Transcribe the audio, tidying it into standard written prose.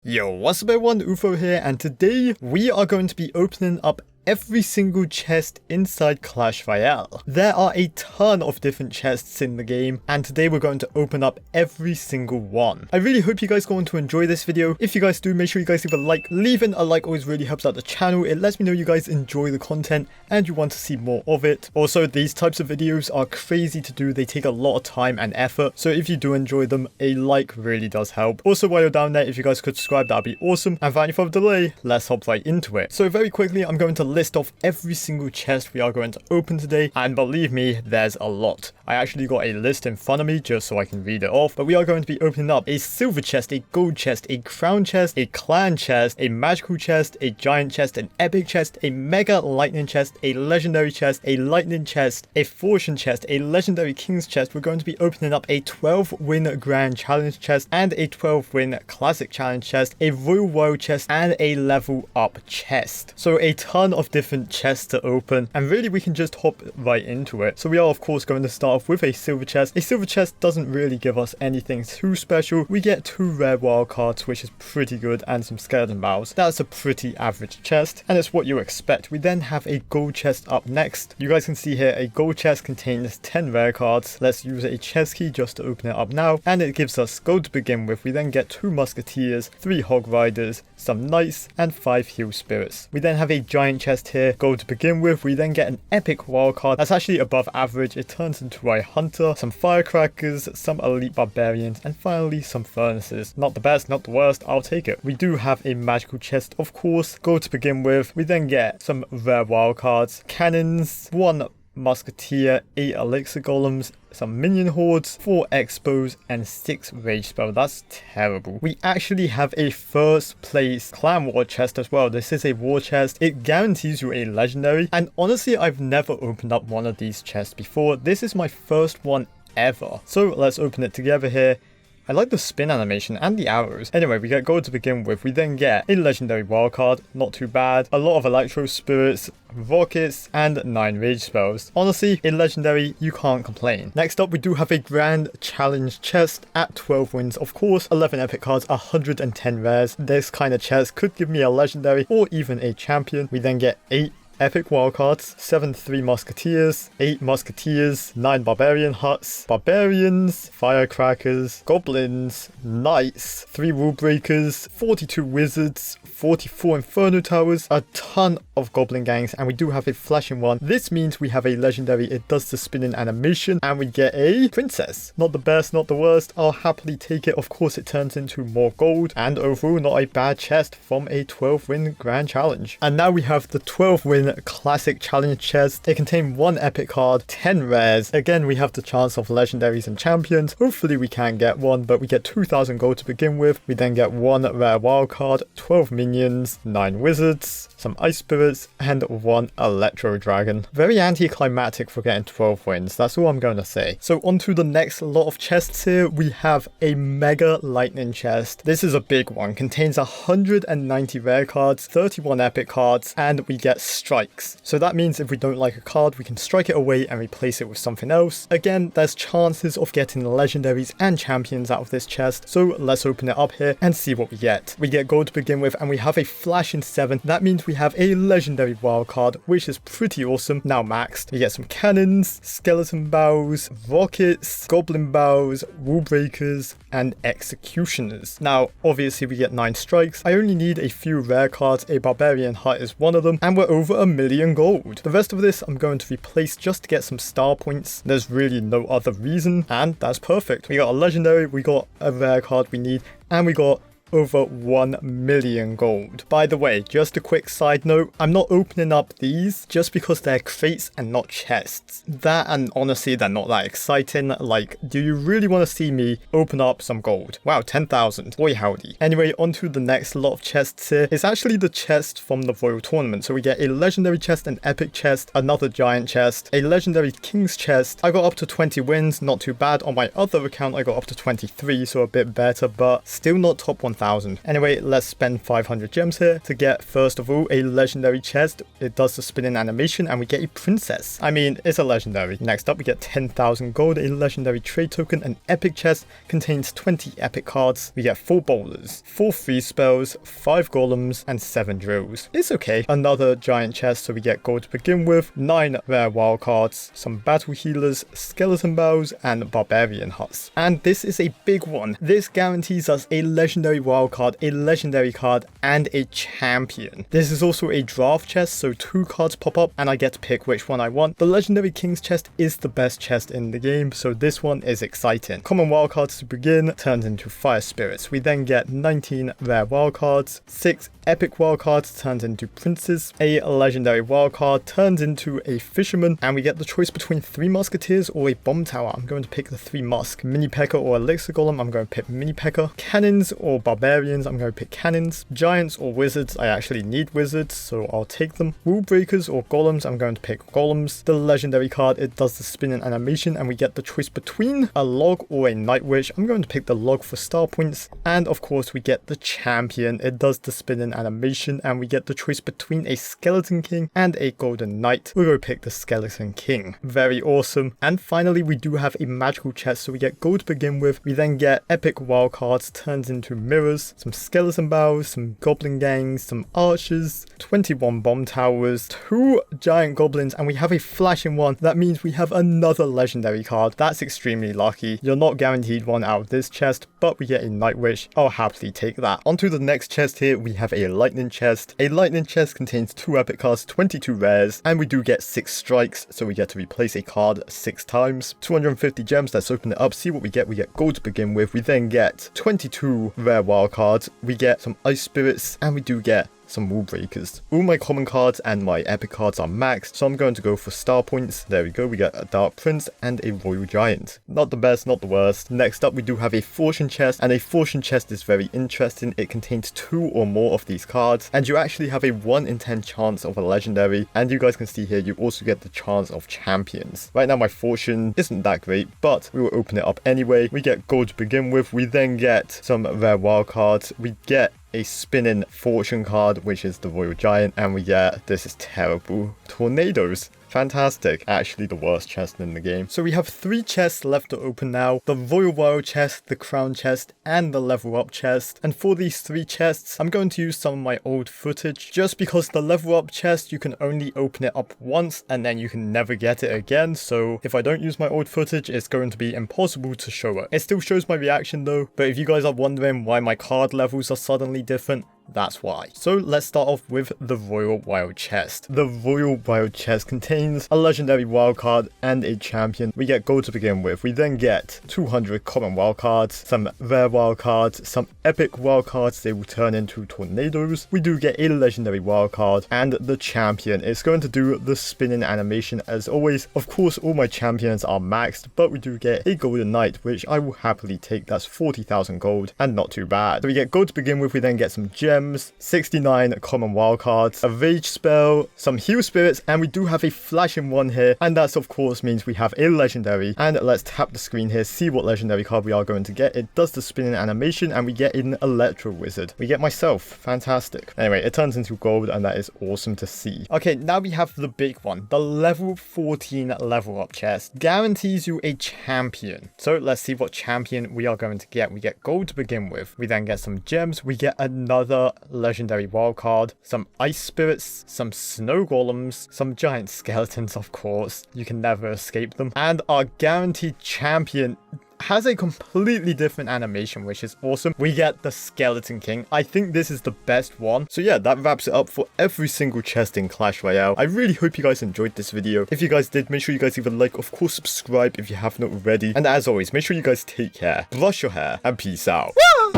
Yo, what's up everyone, OOfro here, and today we are going to be opening up every single chest inside Clash Royale. There are a ton of different chests in the game, and today we're going to open up every single one. I really hope you guys are going to enjoy this video. If you guys do, make sure you guys leave a like. Leaving a like always really helps out the channel. It lets me know you guys enjoy the content and you want to see more of it. Also, these types of videos are crazy to do. They take a lot of time and effort, so if you do enjoy them, a like really does help. Also, while you're down there, if you guys could subscribe, that'd be awesome. And without any further delay, let's hop right into it. So very quickly, I'm going to list off every single chest we are going to open today, and believe me, there's a lot. I actually got a list in front of me just so I can read it off, but we are going to be opening up a silver chest, a gold chest, a crown chest, a clan chest, a magical chest, a giant chest, an epic chest, a mega lightning chest, a legendary chest, a lightning chest, a fortune chest, a legendary king's chest. We're going to be opening up a 12-win grand challenge chest and a 12-win classic challenge chest, a royal chest, and a level up chest. So a ton of different chests to open, and really we can just hop right into it. So we are of course going to start off with a silver chest. A silver chest doesn't really give us anything too special. We get 2 rare wild cards, which is pretty good, and some skeleton bows. That's a pretty average chest, and it's what you expect. We then have a gold chest up next. You guys can see here a gold chest contains 10 rare cards. Let's use a chest key just to open it up now, and it gives us gold to begin with. We then get 2 musketeers, 3 hog riders, some knights, and 5 heal spirits. We then have a giant chest here, gold to begin with. We then get an epic wildcard that's actually above average. It turns into a hunter, some firecrackers, some elite barbarians, and finally some furnaces. Not the best, not the worst, I'll take it. We do have a magical chest, of course, gold to begin with. We then get some rare wildcards, cannons, 1 musketeer, 8 elixir golems, some minion hordes, 4 expos, and 6 rage spell. That's terrible. We actually have a first place clan war chest as well. This is a war chest. It guarantees you a legendary, and honestly I've never opened up one of these chests before. This is my first one ever. So let's open it together here. I like the spin animation and the arrows. Anyway, we get gold to begin with. We then get a legendary wildcard, not too bad. A lot of electro spirits, rockets, and 9 rage spells. Honestly, a legendary, you can't complain. Next up, we do have a grand challenge chest at 12 wins. Of course, 11 epic cards, 110 rares. This kind of chest could give me a legendary or even a champion. We then get 8 epic wildcards, 7 3 musketeers, 8 musketeers, 9 barbarian huts, barbarians, firecrackers, goblins, knights, 3 rule breakers, 42 wizards, 44 inferno towers, a ton of goblin gangs, and we do have a flashing one. This means we have a legendary. It does the spinning animation, and we get a princess. Not the best, not the worst. I'll happily take it. Of course, it turns into more gold, and overall not a bad chest from a 12-win grand challenge. And now we have the 12-win classic challenge chest. They contain 1 epic card, 10 rares. Again, we have the chance of legendaries and champions. Hopefully we can get one, but we get 2,000 gold to begin with. We then get 1 rare wild card, 12 minions, 9 wizards, some ice spirits, and 1 electro dragon. Very anticlimactic for getting 12 wins. That's all I'm going to say. So on to the next lot of chests here. We have a mega lightning chest. This is a big one. Contains 190 rare cards, 31 epic cards, and we get strikes. So that means if we don't like a card, we can strike it away and replace it with something else. Again, there's chances of getting legendaries and champions out of this chest. So let's open it up here and see what we get. We get gold to begin with, and we have a flash in 7. That means we have a legendary wildcard, which is pretty awesome. Now maxed. We get some cannons, skeleton bows, rockets, goblin bows, rule breakers, and executioners. Now, obviously we get 9 strikes. I only need a few rare cards. A barbarian hut is one of them, and we're over 1 million gold. The rest of this I'm going to replace just to get some star points. There's really no other reason, and that's perfect. We got a legendary, we got a rare card we need, and we got over 1 million gold. By the way, just a quick side note, I'm not opening up these just because they're crates and not chests. That, and honestly they're not that exciting. Like, do you really want to see me open up some gold? Wow, 10,000, boy howdy. Anyway, on to the next lot of chests here. It's actually the chest from the Royal tournament. So we get a legendary chest, an epic chest, another giant chest, a legendary king's chest. I got up to 20 wins, not too bad. On my other account I got up to 23, so a bit better, but still not top 1,000. 1,000. Anyway, let's spend 500 gems here to get, first of all, a legendary chest. It does the spinning animation and we get a princess. I mean, it's a legendary. Next up, we get 10,000 gold, a legendary trade token. An epic chest contains 20 epic cards. We get 4 bowlers, 4 freeze spells, 5 golems, and 7 drills. It's okay. Another giant chest, so we get gold to begin with, 9 rare wild cards, some battle healers, skeleton bows, and barbarian huts. And this is a big one. This guarantees us a legendary wild card, a legendary card, and a champion. This is also a draft chest, so 2 cards pop up and I get to pick which one I want. The legendary king's chest is the best chest in the game, so this one is exciting. Common wild cards to begin turns into fire spirits. We then get 19 rare wild cards, 6 epic wild cards turns into princes, a legendary wild card turns into a fisherman, and we get the choice between 3 musketeers or a bomb tower. I'm going to pick the 3 musk. Mini P.E.K.K.A. or elixir golem, I'm going to pick Mini P.E.K.K.A. Cannons or barbarians, I'm going to pick cannons. Giants or wizards, I actually need wizards, so I'll take them. Rule breakers or golems, I'm going to pick golems. The legendary card, it does the spinning animation, and we get the choice between a log or a night witch. I'm going to pick the log for star points, and of course we get the champion. It does the spinning animation, and we get the choice between a skeleton king and a golden knight. We'll go pick the skeleton king. Very awesome. And finally, we do have a magical chest, so we get gold to begin with. We then get epic wild cards turns into mirrors, some skeleton bows, some goblin gangs, some archers, 21 bomb towers, 2 giant goblins, and we have a flashing one. That means we have another legendary card. That's extremely lucky. You're not guaranteed one out of this chest, but we get a night witch. I'll happily take that. Onto the next chest here, we have a lightning chest. A lightning chest contains 2 epic cards, 22 rares, and we do get 6 strikes, so we get to replace a card 6 times. 250 gems, let's open it up, see what we get. We get gold to begin with. We then get 22 rare wild cards. We get some ice spirits, and we do get some rule breakers. All my common cards and my epic cards are maxed, so I'm going to go for star points. There we go, we get a dark prince and a royal giant. Not the best, not the worst. Next up, we do have a fortune chest, and a fortune chest is very interesting. It contains 2 or more of these cards, and you actually have a 1 in 10 chance of a legendary, and you guys can see here you also get the chance of champions. Right now my fortune isn't that great, but we will open it up anyway. We get gold to begin with. We then get some rare wild cards. We get a spinning fortune card, which is the royal giant, and we get, this is terrible, tornadoes. Fantastic. Actually the worst chest in the game. So we have 3 chests left to open now. The Royal Wild chest, the Crown chest, and the Level Up chest. And for these 3 chests, I'm going to use some of my old footage, just because the Level Up chest, you can only open it up once and then you can never get it again. So if I don't use my old footage, it's going to be impossible to show it. It still shows my reaction though, but if you guys are wondering why my card levels are suddenly different, that's why. So let's start off with the Royal Wild chest. The Royal Wild chest contains a legendary wild card and a champion. We get gold to begin with. We then get 200 common wild cards, some rare wild cards, some epic wild cards. They will turn into tornadoes. We do get a legendary wild card, and the champion is going to do the spinning animation as always. Of course, all my champions are maxed, but we do get a golden knight, which I will happily take. That's 40,000 gold, and not too bad. So we get gold to begin with. We then get some gems, 69 common wild cards, a rage spell, some heal spirits, and we do have a flashing one here, and that of course means we have a legendary. And let's tap the screen here, see what legendary card we are going to get. It does the spinning animation, and we get an electro wizard. We get myself. Fantastic. Anyway, it turns into gold, and that is awesome to see. Okay, now we have the big one. The level 14 level up chest guarantees you a champion. So let's see what champion we are going to get. We get gold to begin with. We then get some gems. We get another legendary wild card, some ice spirits, some snow golems, some giant skeletons, of course. You can never escape them. And our guaranteed champion has a completely different animation, which is awesome. We get the Skeleton King. I think this is the best one. So yeah, that wraps it up for every single chest in Clash Royale. I really hope you guys enjoyed this video. If you guys did, make sure you guys leave a like. Of course, subscribe if you have not already. And as always, make sure you guys take care, brush your hair, and peace out. Woo!